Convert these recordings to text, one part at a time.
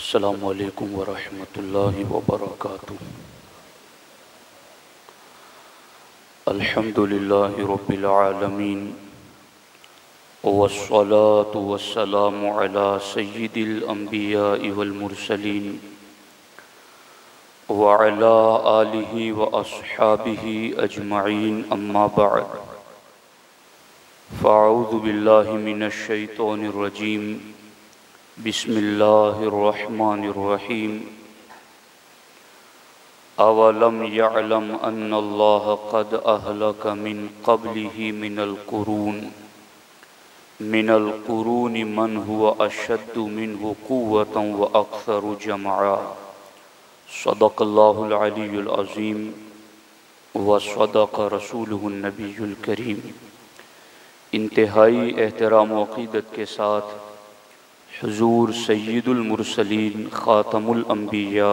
अस्सलामु अलैकुम वरहमतुल्लाहि वबरकातुहू। अल्हम्दुलिल्लाहि रब्बिल आलमीन वस्सलातु वस्सलामु अला सय्यिदिल अंबियाइ वल मुरसलीन व अला आलिहि व अस्हाबिहि अजमईन, अम्मा बअद। फ़अऊज़ु बिल्लाहि मिनश शैतानिर रजीम। बिस्मिल्लाहिर्रहमानिर्रहीम। अवलम यअलम अन्नल्लाह क़द अहलक मिन क़ब्लिही मिनल क़ुरूनि मन हुवा अशद्दु मिन्हु क़ुव्वतन व अक्सरु जमआ। सदक़ल्लाहुल अलीयुल अज़ीम व सदक़ रसूलुहुन नबियुल करीम। इंतहाई एहतराम व अक़ीदत के साथ हुज़ूर सय्यिदुल मुरसलीन ख़ातमुल अंबिया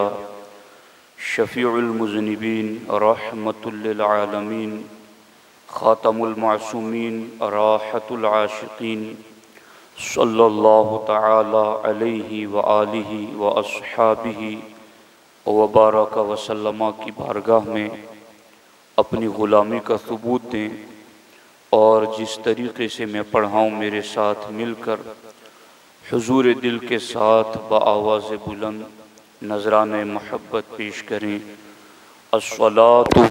शफ़ीउल मुज़निबीन रहमतुल लिल आलमीन ख़ातमुल मासूमीन राहतुल आशिक़ीन सल्लल्लाहु तआला अलैहि व आलिहि व अस्हाबिहि व बारक व सल्लमा की बारगाह में अपनी ग़ुलामी का सबूत दें और जिस तरीक़े से मैं पढ़ाऊँ मेरे साथ मिलकर हुज़ूर दिल के साथ बआवाज़ बुलंद नज़राने महब्बत पेश करें। अस्सलातु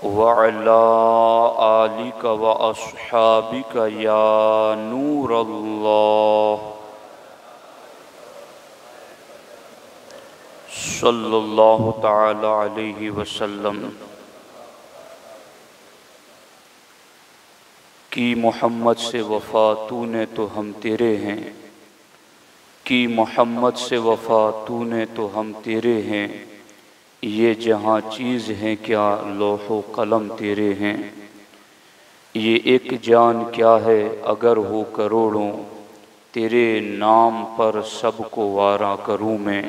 व अला आलिका व अस्हाबिका या नूरल्लाह सल्लल्लाहु तआला अलैहि वसल्लम। की मोहम्मद से वफ़ा तूने तो हम तेरे हैं, की मोहम्मद से वफ़ा तूने तो हम तेरे हैं। ये जहाँ चीज़ हैं क्या लौहो कलम तेरे हैं। ये एक जान क्या है अगर हो करोड़ों, तेरे नाम पर सबको वारा करूँ मैं।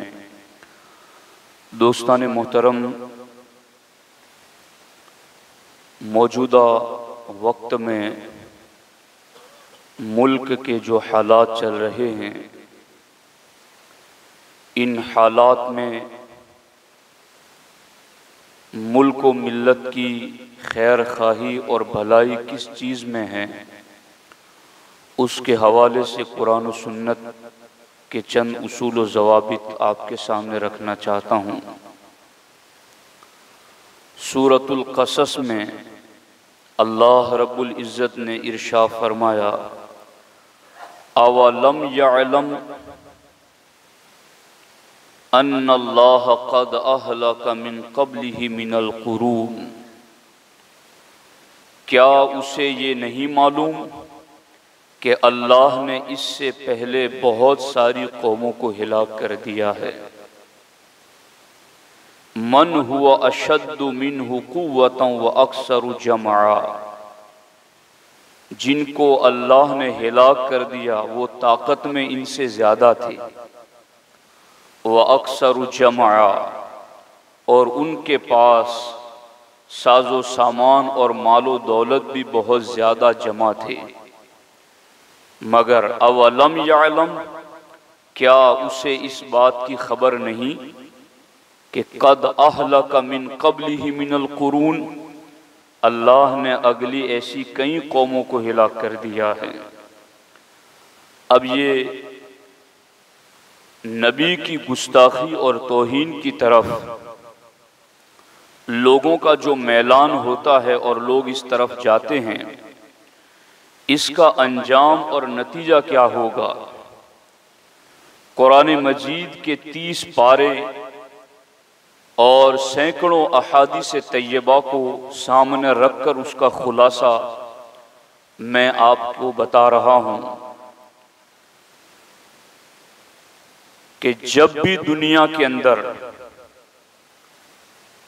दोस्तान मोहतरम, मौजूदा वक्त में मुल्क के जो हालात चल रहे हैं, इन हालात में मुल्क व मिल्लत की खैर खाही और भलाई किस चीज़ में है, उसके हवाले से कुरान और सुन्नत के चंद उसूल व ज़वाबित आपके सामने रखना चाहता हूँ। सूरतुल क़सस में अल्लाह रब्बुल इज़्ज़त ने इरशाद फरमाया, अवलम यअलम अन्नल्लाह क़द अहलक मिन क़ब्लिही मिनल क़ुरून। क्या उसे ये नहीं मालूम कि अल्लाह ने इससे पहले बहुत सारी कौमों को हिलाक कर दिया है। मन हुआ अशद्दु मिन्हु क़ुव्वतन व अक्सरु जमआ। जिनको अल्लाह ने हिलाक कर दिया वो ताकत में इनसे ज़्यादा थे। व अक्सरु जमआ, और उनके पास साजो सामान और मालो दौलत भी बहुत ज़्यादा जमा थे। मगर अवलम यअलम, क्या उसे इस बात की खबर नहीं कि क़द अहलक मिन क़ब्लिही मिनल क़ुरून, अल्लाह ने अगली ऐसी कई कौमों को हिलाक कर दिया है। अब ये नबी की गुस्ताखी और तौहीन की तरफ लोगों का जो मैलान होता है और लोग इस तरफ जाते हैं, इसका अंजाम और नतीजा क्या होगा। कुरान मजीद के 30 पारे और सैकड़ों अहादीस तैयबा को सामने रखकर उसका खुलासा मैं आपको बता रहा हूँ कि जब भी दुनिया के अंदर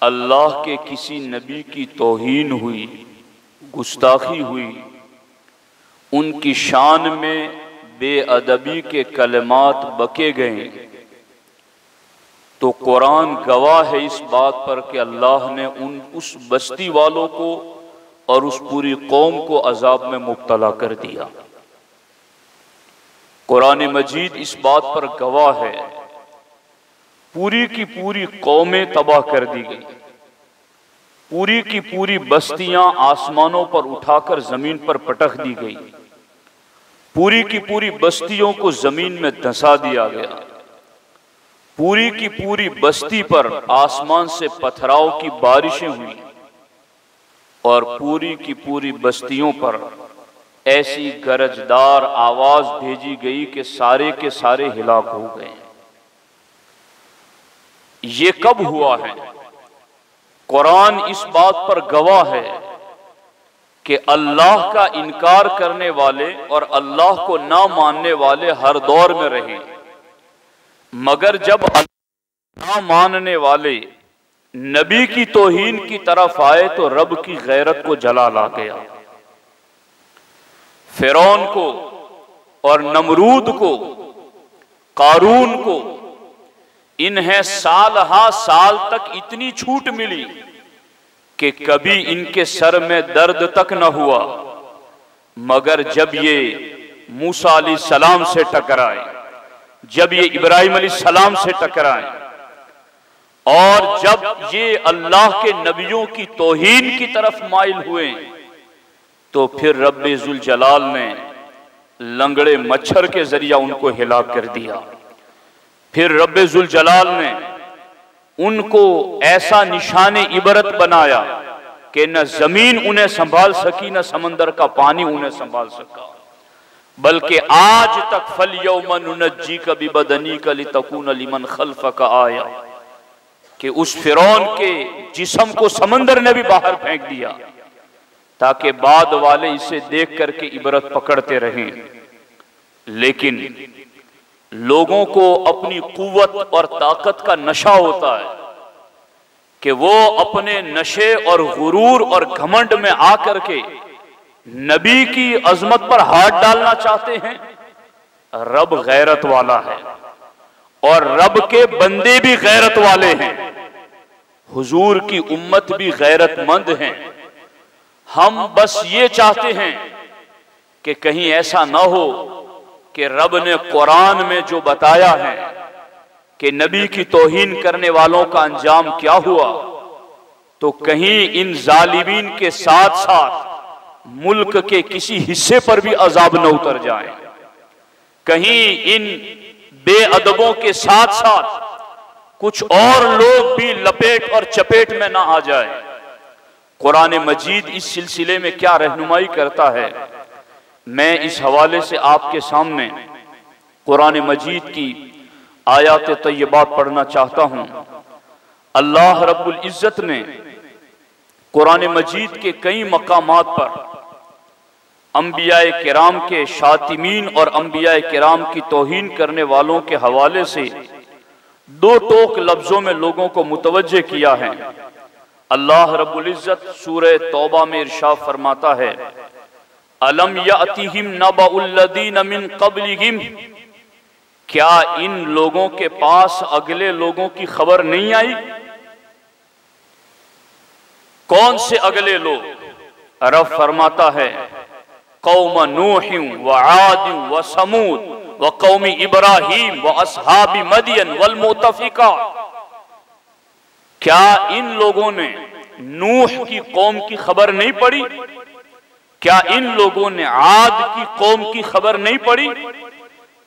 अल्लाह के किसी नबी की तौहीन हुई, गुस्ताखी हुई, उनकी शान में बेअदबी के कलमात बके गए, तो कुरान गवाह है इस बात पर कि अल्लाह ने उस बस्ती वालों को और उस पूरी कौम को अजाब में मुब्तला कर दिया। कुरान मजीद इस बात पर गवाह है, पूरी की पूरी कौमें तबाह कर दी गई, पूरी की पूरी बस्तियां आसमानों पर उठाकर जमीन पर पटक दी गई, पूरी की पूरी बस्तियों को जमीन में धंसा दिया गया, पूरी की पूरी बस्ती पर आसमान से पथराव की बारिशें हुई और पूरी की पूरी बस्तियों पर ऐसी गरजदार आवाज भेजी गई कि सारे के सारे हिलाक हो गए। ये कब हुआ है? कुरान इस बात पर गवाह है कि अल्लाह का इनकार करने वाले और अल्लाह को ना मानने वाले हर दौर में रहे, मगर जब ना मानने वाले नबी की तौहीन की तरफ आए तो रब की गैरत को जलाल आ गया। फिरौन को और नमरूद को, कारून को, इन्हें साल हा साल तक इतनी छूट मिली कि कभी इनके सर में दर्द तक न हुआ, मगर जब ये मूसा अलैहिस्सलाम से टकराए, जब ये इब्राहिम अलैहिस्सलाम से टकराए और जब ये अल्लाह के नबियों की तौहीन की तरफ माइल हुए, तो फिर रब्बे जुल जलाल ने लंगड़े मच्छर के जरिया उनको हिलाक कर दिया। फिर रब्बे जुल जलाल ने उनको ऐसा निशाने इबरत बनाया कि न जमीन उन्हें संभाल सकी, न समंदर का पानी उन्हें संभाल सका, बल्कि आज तक फल यौमन नुनज्जी का बिबदनी का लितकून लिमन खल्फका आया, कि उस फिरौन के जिस्म को समंदर ने भी बाहर फेंक दिया ताकि बाद वाले इसे देख करके इबरत पकड़ते रहें। लेकिन लोगों को अपनी कुव्वत और ताकत का नशा होता है कि वो अपने नशे और गुरूर और घमंड में आकर के नबी की अजमत पर हाथ डालना चाहते हैं। रब गैरत वाला है और रब के बंदे भी गैरत वाले हैं, हुजूर की उम्मत भी गैरतमंद हैं। हम बस ये चाहते हैं कि कहीं ऐसा ना हो कि रब ने कुरान में जो बताया है कि नबी की तौहीन करने वालों का अंजाम क्या हुआ, तो कहीं इन जालिमीन के साथ साथ मुल्क के किसी हिस्से पर भी अजाब न उतर जाए, कहीं इन बेअदबों के साथ साथ कुछ और लोग भी लपेट और चपेट में ना आ जाए। कुरान मजीद इस सिलसिले में क्या रहनुमाई करता है, मैं इस हवाले से आपके सामने कुरान मजीद की आयात तय्यबात पढ़ना चाहता हूं। अल्लाह रब्बुल इज्जत ने कुरान मजीद के कई मकामात पर अंबियाए किराम के शातिमीन और अंबियाए किराम की तौहीन करने वालों के हवाले से दो टोक लफ्जों में लोगों को मुतवज्जे किया है। अल्लाह रब्बुल इज्जत सूरह तौबा में इरशाद फरमाता है, अलम यातिहिम नबउल्लदीन मिन क़ब्लिहिम, क्या इन लोगों के पास अगले लोगों की खबर नहीं आई? कौन से अगले लोग? रब फरमाता है, कौम नूह व आद व समूद व कौमी इब्राहिम व अस्हाबी मदियन वल मुतफिका। क्या इन लोगों ने नूह की कौम की खबर नहीं पड़ी? क्या इन लोगों ने आद की कौम की खबर नहीं पड़ी?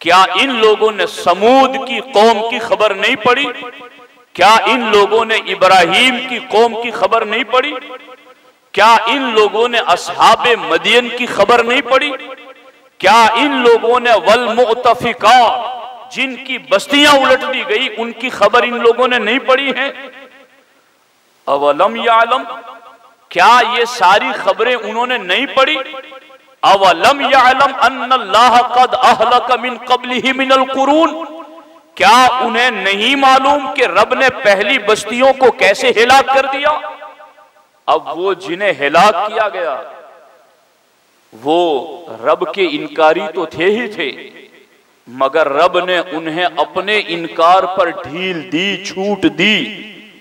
क्या इन लोगों ने समूद की कौम की खबर नहीं पड़ी? क्या इन लोगों ने इब्राहिम की कौम की खबर नहीं पड़ी? क्या इन लोगों ने अस्हाबे मदियन की खबर नहीं पड़ी? क्या इन लोगों ने वल मुतफिका, जिनकी बस्तियां उलट दी गई, उनकी खबर इन लोगों ने नहीं पड़ी है? अवलम यालम, क्या ये सारी खबरें उन्होंने नहीं पढ़ी? अवलम यालम अन्नल्लाह कद अहलक मिन क़ब्लिही मिनल कुरून, क्या उन्हें नहीं मालूम कि रब ने पहली बस्तियों को कैसे हिलाक कर दिया? अब वो जिन्हें हिलाक किया गया वो रब के इनकारी तो थे ही थे, मगर रब ने उन्हें अपने इनकार पर ढील दी, छूट दी,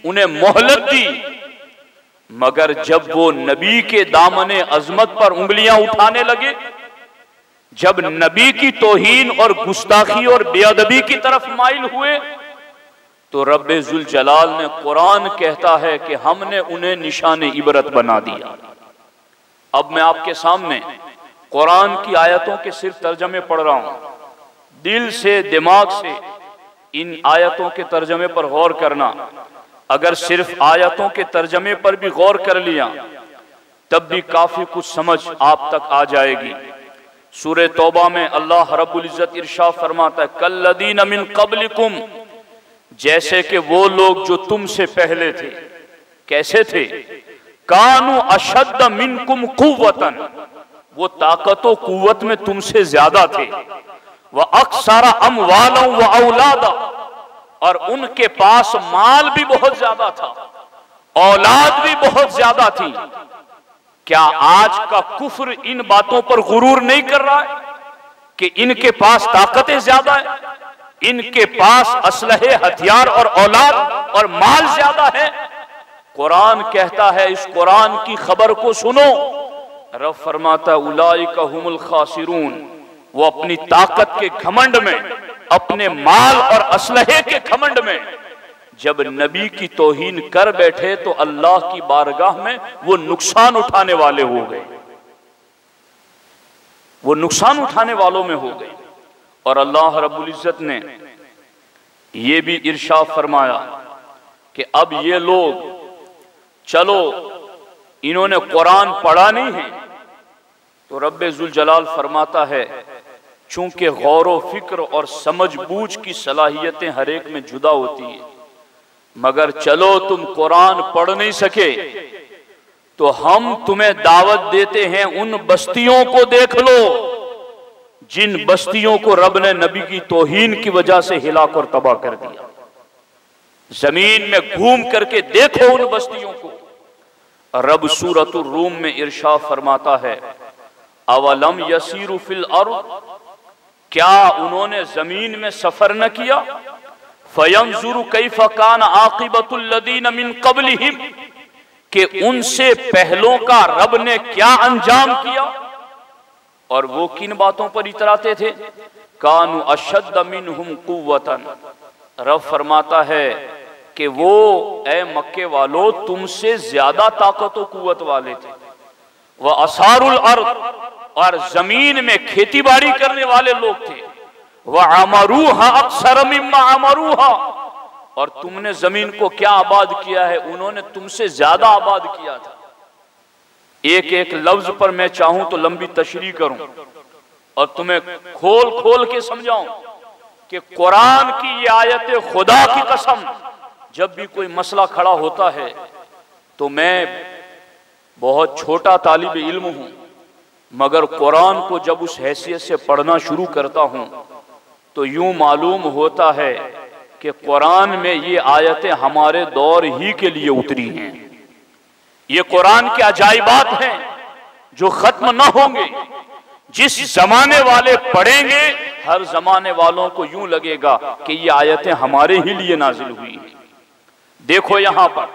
उन्हें मोहलत दी। मगर जब वो नबी के दामने अजमत पर उंगलियां उठाने लगे, जब नबी की तौहीन और गुस्ताखी और बेअदबी की तरफ माइल हुए, तो रब्बे जुल जलाल ने, कुरान कहता है कि हमने उन्हें निशान इबरत बना दिया। अब मैं आपके सामने कुरान की आयतों के सिर्फ तर्जमे पढ़ रहा हूं। दिल से, दिमाग से इन आयतों के तर्जमे पर गौर करना। अगर सिर्फ आयतों के तर्जमे पर भी गौर कर लिया तब भी काफी कुछ समझ आप तक आ जाएगी। सूरह तौबा में अल्लाह रब्बुल इज्जत इरशाद फरमाता है, कल्लदीन मिन क़ब्लिकुम, जैसे कि वो लोग जो तुमसे पहले थे। कैसे थे? कानू अशद्द मिनकुम कुव्वतन, वो ताकत व कुव्वत में तुमसे ज्यादा थे। वह अक्सर अमवाला व औलादा, और उनके पास माल भी बहुत ज्यादा था, औलाद भी बहुत ज्यादा थी। क्या आज का कुफ्र इन बातों पर गुरूर नहीं कर रहा है कि इनके पास ताकतें ज्यादा है, इनके पास असलहे, हथियार और औलाद और माल ज्यादा है? कुरान कहता है, इस कुरान की खबर को सुनो। रब फरमाता उलाइका हुमुल खासिरून, वो अपनी ताकत के घमंड में, अपने माल और असलहे के घमंड में जब नबी की तौहीन कर बैठे तो अल्लाह की बारगाह में वो नुकसान उठाने वाले हो गए, वो नुकसान उठाने वालों में हो गए। और अल्लाह रब्बुल इज्जत ने ये भी इरशाद फरमाया कि अब ये लोग, चलो इन्होंने कुरान पढ़ा नहीं है, तो रब्बे जुल जलाल फरमाता है, चूंकि गौर व फिक्र और समझ बूझ की सलाहियतें हर एक में जुदा होती है, मगर चलो तुम कुरान पढ़ नहीं सके तो हम तुम्हें दावत देते हैं, उन बस्तियों को देख लो जिन बस्तियों को रब ने नबी की तौहीन की वजह से हिलाक और तबाह कर दिया। जमीन में घूम करके देखो उन बस्तियों को। रब सूरतुर रूम में इरशाद फरमाता है, अवलम यसीरु फिल अर्द, क्या उन्होंने जमीन में सफर न किया? फयंजुरु कैफ़ कान आक़िबतुल लदीन मिन क़ब्लिहिम, कि उनसे पहलों का रब ने क्या अंजाम किया। और वो किन बातों पर इतराते थे? कानू अशद्द मिनहुम कुव्वतन, रब फरमाता है कि वो, ए मक्के वालों, तुमसे ज्यादा ताकत व कुव्वत वाले थे। वह असारुल अर्द, और जमीन में खेती बाड़ी करने वाले लोग थे। वह अमरूहा अक्सर मिम्मा अमरूहा, और तुमने जमीन को क्या आबाद किया है? उन्होंने तुमसे ज्यादा आबाद किया था। एक एक लफ्ज पर मैं चाहूं तो लंबी तशरीह करूं और तुम्हें खोल खोल के समझाऊं कि कुरान की ये आयत, खुदा की कसम, जब भी कोई मसला खड़ा होता है तो मैं बहुत छोटा तालिब इल्म हूं, मगर कुरान को जब उस हैसियत से पढ़ना शुरू करता हूं तो यूं मालूम होता है कि कुरान में ये आयतें हमारे दौर ही के लिए उतरी हैं। ये कुरान के अजाइबात हैं जो खत्म न होंगे। जिस जमाने वाले पढ़ेंगे, हर जमाने वालों को यूं लगेगा कि ये आयतें हमारे ही लिए नाजिल हुई हैं। देखो यहां पर,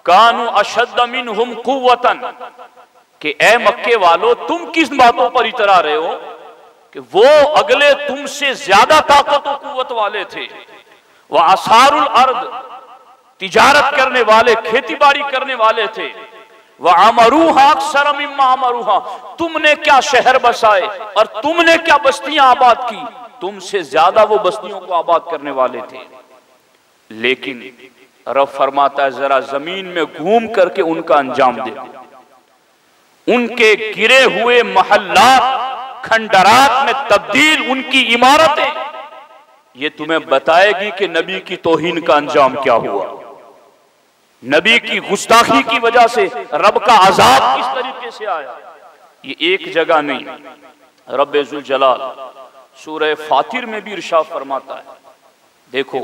कानू अशद्द मिनहुम कुव्वतन, कि ए मक्के वालों, तुम किस बातों पर इतरा रहे हो कि वो अगले तुमसे ज्यादा ताकत और कुव्वत वाले थे। वह असारुल अर्द, तिजारत करने वाले, खेती बाड़ी करने वाले थे। वह अमरूहा अक्सर मिम्मा अमरूहा, तुमने क्या शहर बसाए और तुमने क्या बस्तियां आबाद की, तुमसे ज्यादा वो बस्तियों को आबाद करने वाले थे। लेकिन रब फरमाता है, जरा जमीन में घूम करके उनका अंजाम देखो। उनके गिरे हुए महल्लात खंडरात में तब्दील उनकी इमारतें, ये तुम्हें बताएगी कि नबी की तौहीन का अंजाम क्या हुआ। नबी की गुस्ताखी की वजह से रब का अजाब किस तरीके से आया। ये एक जगह नहीं, रब्बे जुल जलाल सूरह फातिर में भी इरशाद फरमाता है। देखो,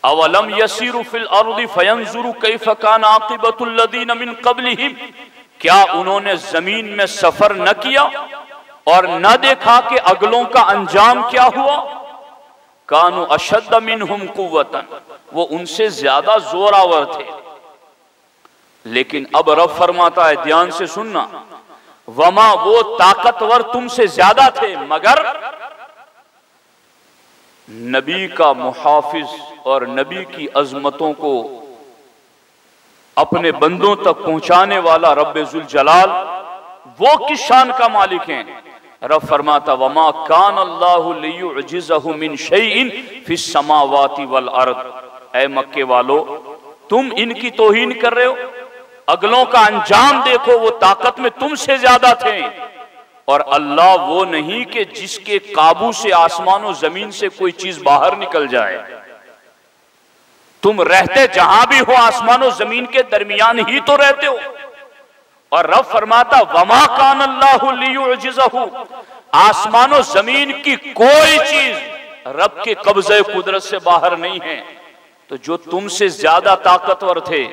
अवलम यसीरु फिल अर्दि फयंजुरु कैफ कान आक़िबतुल लदीन मिन क़ब्लिहिम, क्या उन्होंने जमीन में सफर न किया और न देखा कि अगलों का अंजाम क्या हुआ। कानु अशद्द मिनहुम कुव्वतन, वो उनसे ज्यादा जोरावर थे। लेकिन अब रब फरमाता है, ध्यान से सुनना, वमा, वो ताकतवर तुमसे ज्यादा थे, मगर नबी का मुहाफिज और नबी की अजमतों को अपने बंदों तक पहुंचाने वाला रब्बे जुल जलाल, वो किस शान का मालिक हैं। रब फरमाता, वमा कान अल्लाहु लियुअजिज़हु मिन शैइन फिस समावाति वल अर्द। ऐ मक्के वालो, तुम इनकी तौहीन कर रहे हो, अगलों का अंजाम देखो, वो ताकत में तुमसे ज्यादा थे। और अल्लाह वो नहीं कि जिसके काबू से आसमान और जमीन से कोई चीज बाहर निकल जाए। तुम रहते जहां भी हो, आसमान और जमीन के दरमियान ही तो रहते हो। और रब फरमाता, वमा कान अल्लाहु लियुअजिज़हु, आसमान और जमीन की कोई चीज रब के कब्जे कुदरत से बाहर नहीं है। तो जो तुमसे ज्यादा ताकतवर थे,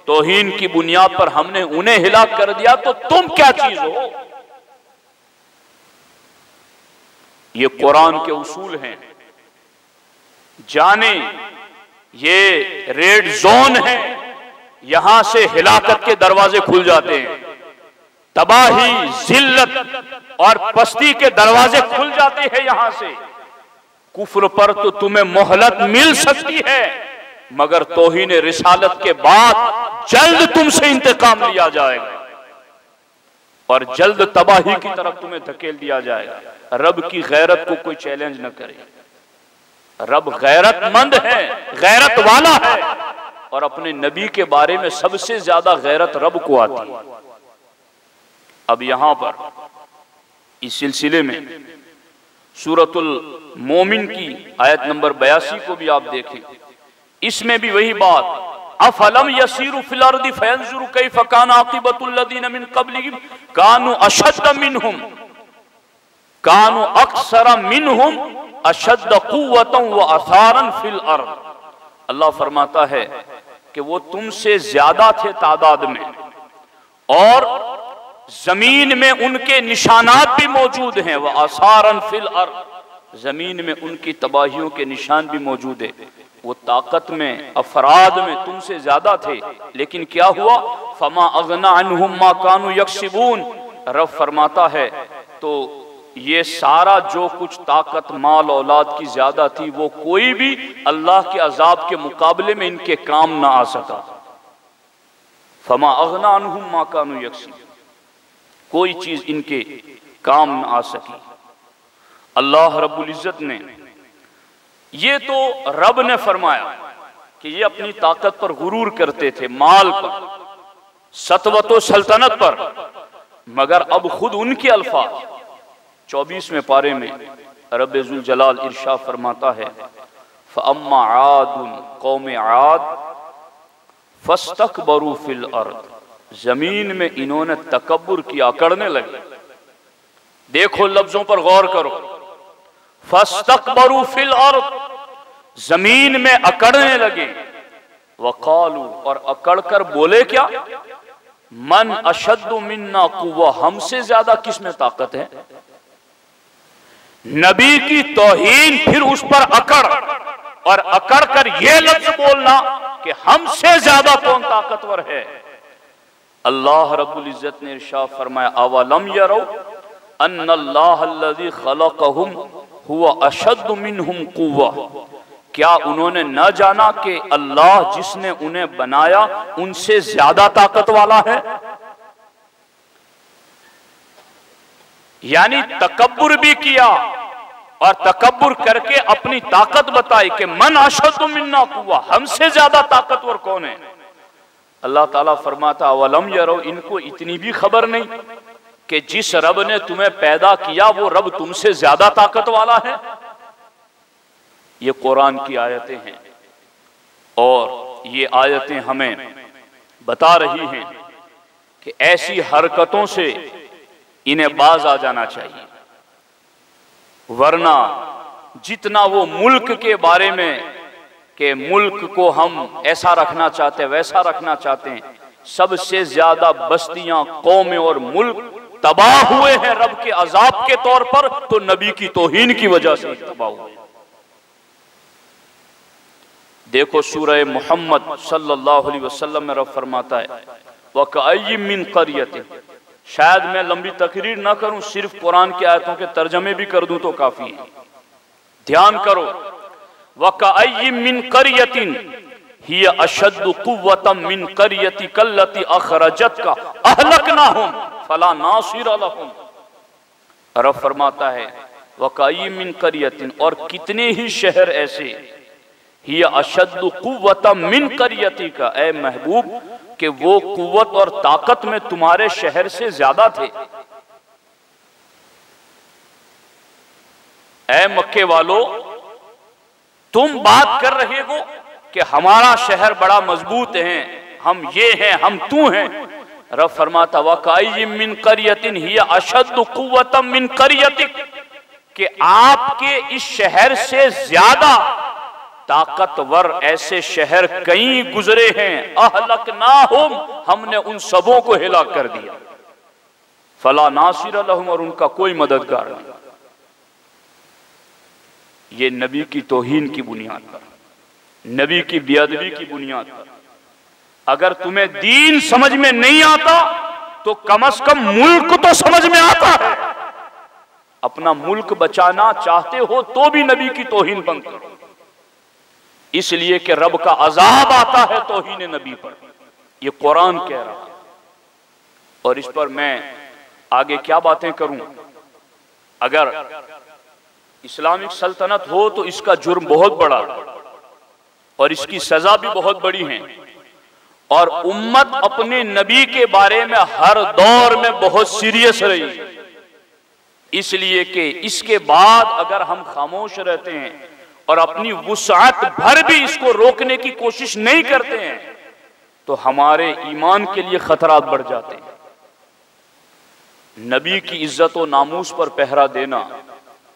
तौहीन की बुनियाद पर हमने उन्हें हिलाक कर दिया, तो तुम क्या चीज हो। ये कुरान के उसूल हैं। जाने ये रेड जोन है, यहां से हिलाकत के दरवाजे खुल जाते हैं, तबाही, जिल्लत और पस्ती के दरवाजे खुल जाते हैं। यहां से कुफ्र पर तो तुम्हें मोहलत मिल सकती है, मगर तौहीन रिसालत के बाद जल्द तुमसे इंतकाम लिया जाएगा और जल्द तबाही की तरफ तुम्हें धकेल दिया जाएगा। रब की गैरत को कोई चैलेंज न करे। रब गैरतमंद है, गैरत वाला है, और अपने नबी के बारे में सबसे ज्यादा गैरत रब को आती है। अब यहां पर इस सिलसिले में सूरतुल मोमिन की आयत नंबर 82 को भी आप देखें, इसमें भी वही बात, अफलम यसीरु फिल अर्दि फयंजुरु कैफ कान आक़िबतुल लदीन मिन क़ब्लिहिम कानु अशद्द मिनहुम कानु अक्सर मिनहुम अशद्द क़ुव्वतन व असारन फिल अर्द। अल्लाह फरमाता है कि वो तुमसे ज्यादा थे तादाद में, और जमीन में उनके निशानात भी मौजूद हैं। वह असारन फिल अर्द, जमीन में उनकी तबाहियों के निशान भी मौजूद है। वो ताकत में, अफराद में तुमसे ज्यादा थे, लेकिन क्या हुआ, फमा अगना अन्हुम मा कानू यक्सिबून। रब फरमाता है, तो ये सारा जो कुछ ताकत, माल, औलाद की ज्यादा थी, वो कोई भी अल्लाह के अजाब के मुकाबले में इनके काम ना आ सका। फमा अगना अन्हुम मा कानू यक्सिबून, कोई चीज इनके काम ना आ सकी। अल्लाह रब्बुल इज्जत ने, ये तो रब ने फरमाया कि ये अपनी ताकत पर गुरूर करते थे, माल पर, सतवतो सल्तनत पर, मगर अब खुद उनके अल्फाज 24वें पारे में रब्बे जुल जलाल इरशाद फरमाता है, फअम्मा आदुन कौम आद फस्तकबरू फिल अर्द, जमीन में इन्होंने तकब्बुर किया, अकड़ने लगे। देखो लफ्जों पर गौर करो, फस्तकबरू फिल अर्द, जमीन में अकड़ने लगे। वकालू, और अकड़कर बोले क्या, मन अशद्दु मिन्ना कुव्वा, हमसे ज्यादा किसमें ताकत है। नबी की तौहीन, फिर उस पर अकड़, और अकड़ कर यह लफ्ज बोलना कि हमसे ज्यादा कौन ताकतवर है। अल्लाह रब्बुल इज्जत ने इरशाद फरमाया, अवलम यरौ अन्नल्लाह अल्लज़ी खलक़हुम हुवा अशद्दु मिनहुम कुव्वा, क्या उन्होंने न जाना कि अल्लाह जिसने उन्हें बनाया उनसे ज्यादा ताकत वाला है। यानी तकब्बुर भी किया, और तकब्बुर करके अपनी ताकत बताई कि मन अशद्दु मिन्ना कुव्वा, हमसे ज्यादा ताकतवर कौन है। अल्लाह ताला फरमाता, अवलम यरौ, इनको इतनी भी खबर नहीं कि जिस रब ने तुम्हें पैदा किया वो रब तुमसे ज्यादा ताकत वाला है। ये कुरान की आयतें हैं, और ये आयतें हमें बता रही हैं कि ऐसी हरकतों से इन्हें बाज आ जाना चाहिए, वरना जितना वो मुल्क के बारे में कि मुल्क को हम ऐसा रखना चाहते हैं वैसा रखना चाहते हैं, सबसे ज्यादा बस्तियां, कौमें और मुल्क तबाह हुए हैं रब के अजाब के तौर पर, तो नबी की तौहीन की वजह से तबाह हुए। देखो सूरह मुहम्मद सल्लल्लाहु अलैहि वसल्लम में रब फरमाता है वकअय्यिम मिन क़रियतिन, शायद मैं लंबी तकरीर ना करूं, सिर्फ कुरान की आयतों के तर्जमे भी कर दूं तो काफी है। ध्यान करो, वकअय्यिम मिन क़रियतिन हिय अशद्दु कुव्वतम मिन क़रियतिका अल्लती अखरजतका अहलकनाहुम फला नासिर लहुम। रब फरमाता है वकअय्यिम मिन क़रियतिन, और कितने ही शहर ऐसे, हिय अशद्दु कुव्वतम मिन क़रियतिका, ए महबूब कि वो कुव्वत और ताकत में तुम्हारे शहर से ज्यादा थे। ए मक्के वालों, तुम बात कर रहे हो कि हमारा शहर बड़ा मजबूत है, हम ये हैं, हम तू हैं। रब फरमाता वकअय्यिम मिन क़रियतिन हिय अशद्दु कुव्वतम मिन क़रियतिक, कि आपके इस शहर से ज्यादा ताकतवर ऐसे शहर कई गुजरे हैं, अहलकनाहुम, हमने उन सबों को हिलाक कर दिया, फला नासिर लहुम, और उनका कोई मददगार नहीं। ये नबी की तौहीन की बुनियाद पर, नबी की बेअदबी की बुनियाद पर। अगर तुम्हें दीन समझ में नहीं आता तो कम से कम मुल्क तो समझ में आता है। अपना मुल्क बचाना चाहते हो तो भी नबी की तौहीन बंद करो, इसलिए कि रब का अजाब आता है तौहीन नबी पर, ये कुरान कह रहा है। और इस पर मैं आगे क्या बातें करूं। अगर इस्लामिक सल्तनत हो तो इसका जुर्म बहुत बड़ा और इसकी सजा भी बहुत बड़ी है, और उम्मत अपने नबी के बारे में हर दौर में बहुत सीरियस रही, इसलिए कि इसके बाद अगर हम खामोश रहते हैं और अपनी वुसअत भर भी इसको रोकने की कोशिश नहीं करते हैं तो हमारे ईमान के लिए खतरात बढ़ जाते हैं। नबी की इज्जत और नामूस पर पहरा देना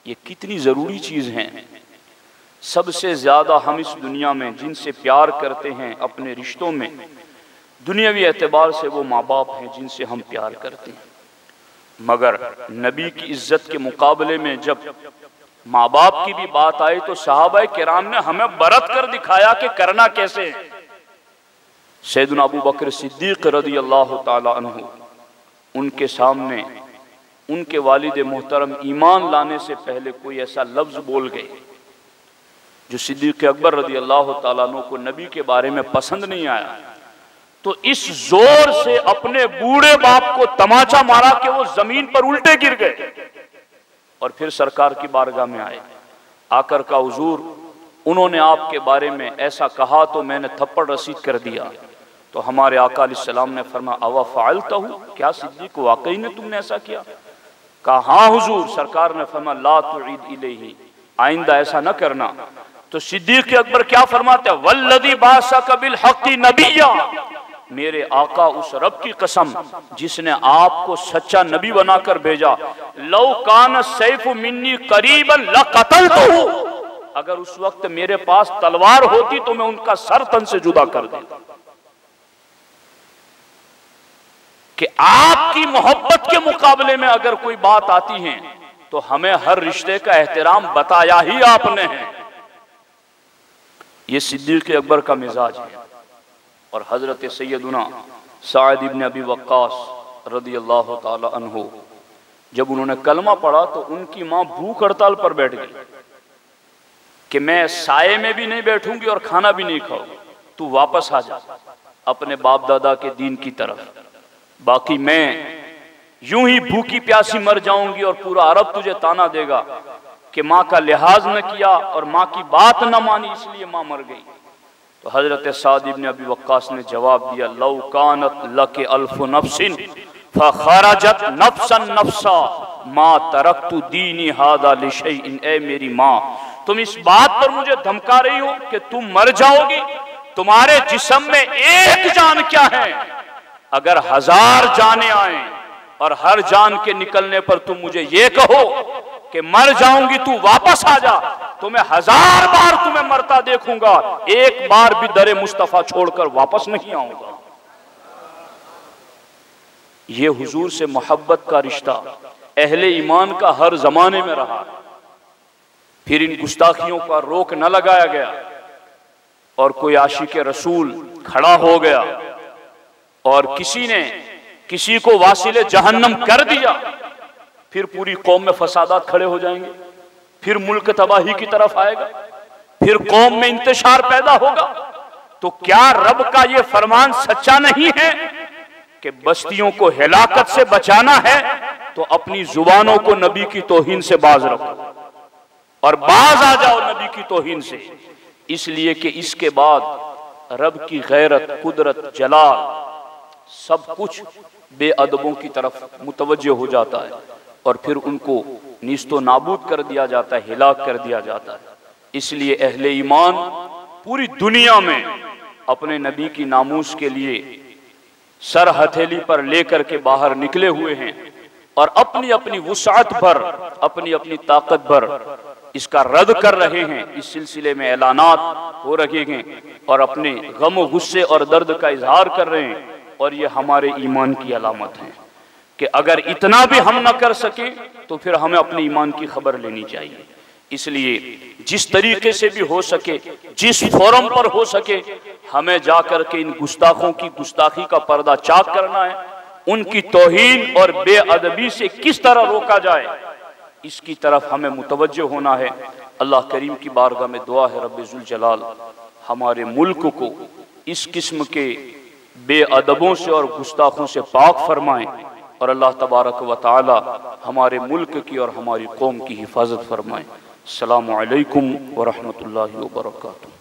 ये कितनी जरूरी चीज है। सबसे ज्यादा हम इस दुनिया में जिनसे प्यार करते हैं अपने रिश्तों में, दुनियावी एतबार से वो माँ बाप हैं जिनसे हम प्यार करते हैं, मगर नबी की इज्जत के मुकाबले में जब माँ बाप की भी बात आई तो सहाबा किराम ने हमें बरत कर दिखाया कि करना कैसे है। सैयदना अबू बकर सिद्दीक रज़ी अल्लाह ताला अन्हु, उनके सामने उनके वालिद मोहतरम ईमान लाने से पहले कोई ऐसा लफ्ज बोल गए जो सिद्दीक अकबर रज़ी अल्लाह ताला अन्हु को नबी के बारे में पसंद नहीं आया, तो इस जोर से अपने बूढ़े बाप को तमाचा मारा कि वो जमीन पर उल्टे गिर गए और फिर सरकार की बारगाह में आए। आकर का हुजूर, उन्होंने आपके बारे में ऐसा कहा तो मैंने थप्पड़ रसीद कर दिया। तो हमारे आका अलैहिस्सलाम ने फरमाया अवा फ़अलतहु, क्या सिद्दीक वाकई ने तुमने ऐसा किया? कहा हाँ हुजूर। सरकार ने फरमाया ला तुईद इलैहि, आइंदा ऐसा न करना। तो सिद्दीक अकबर क्या फरमाते हैं, वल्लज़ी बाअसका बिल हक़्क़ि नबिय्या, मेरे आका उस रब की कसम जिसने आपको सच्चा नबी बनाकर भेजा, लौ कान सैफु मिन्नी करीबन लक़तलतहु, अगर उस वक्त मेरे पास तलवार होती तो मैं उनका सर तन से जुदा कर देता। कि आपकी मोहब्बत के मुकाबले में अगर कोई बात आती है तो हमें हर रिश्ते का एहतराम बताया ही आपने है। ये सिद्दीक अकबर का मिजाज है। और हजरत सैयदुना साद इब्न अबी वक्कास रज़ी अल्लाह ताला अन्हु, जब उन्होंने कलमा पढ़ा तो उनकी माँ भूख हड़ताल पर बैठ गई कि मैं साये में भी नहीं बैठूंगी और खाना भी नहीं खाऊंगी, तू वापस आ जा अपने बाप दादा के दीन की तरफ, बाकी मैं यूं ही भूखी प्यासी मर जाऊंगी और पूरा अरब तुझे ताना देगा कि माँ का लिहाज न किया और माँ की बात न मानी इसलिए माँ मर गई। तो हजरत साद इब्न अबी वक्कास ने जवाब दिया लौ कानत लके अल्फु नफ्सिन फखरजत नफ्सन नफ्सा मा तरक्तु दीनी हादा लिशैइन, ए मेरी माँ तुम इस बात पर मुझे धमका रही हो कि तुम मर जाओगी, तुम्हारे जिस्म में एक जान क्या है, अगर 1000 जाने आए और हर जान के निकलने पर तुम मुझे ये कहो कि मर जाऊंगी तू वापस आ जा, तुम्हें 1000 बार तुम्हें मरता देखूंगा, एक बार भी दरे मुस्तफा छोड़कर वापस नहीं आऊंगा। ये हुजूर से मोहब्बत का रिश्ता अहले ईमान का हर जमाने में रहा। फिर इन गुस्ताखियों का रोक न लगाया गया और कोई आशिक रसूल खड़ा हो गया और किसी ने किसी को वासिले जहन्नम कर दिया, फिर पूरी कौम में फसादात खड़े हो जाएंगे, फिर मुल्क तबाही की तरफ आएगा, फिर कौम में इंतशार पैदा होगा। तो क्या रब का ये फरमान सच्चा नहीं है कि बस्तियों को हिलाकत से बचाना है तो अपनी जुबानों को नबी की तौहीन से बाज रखो और बाज आ जाओ नबी की तौहीन से, इसलिए कि इसके बाद रब की गैरत, कुदरत, जलाल सब कुछ बेअदबों की तरफ मुतवज्जो हो जाता है और फिर उनको नीस्तो नाबूद कर दिया जाता है, हिलाक कर दिया जाता है। इसलिए अहले ईमान पूरी दुनिया में अपने नबी की नामूस के लिए सर हथेली पर लेकर के बाहर निकले हुए हैं और अपनी अपनी वुसअत भर, अपनी अपनी ताकत भर इसका रद्द कर रहे हैं। इस सिलसिले में ऐलानात हो रहे हैं और अपने गम, गुस्से और दर्द का इजहार कर रहे हैं और ये हमारे ईमान की अलामत है कि अगर इतना भी हम न कर सके तो फिर हमें अपने ईमान की खबर लेनी चाहिए। इसलिए जिस तरीके से भी हो सके, जिस फोरम पर हो सके, हमें जाकर के इन गुस्ताखों की गुस्ताखी का पर्दा चाक करना है। उनकी तौहीन और बेअदबी से किस तरह रोका जाए, इसकी तरफ हमें मुतवज्जो होना है। अल्लाह करीम की बारगाह में दुआ है रब्बे जुल जलाल हमारे मुल्क को इस किस्म के बेअदबों से और गुस्ताखों से पाक फरमाएं और अल्लाह तबारक व तआला हमारे मुल्क की और हमारी कौम की हिफाजत फरमाएं। अस्सलामु अलैकुम व रहमतुल्लाहि व बरकातुहू।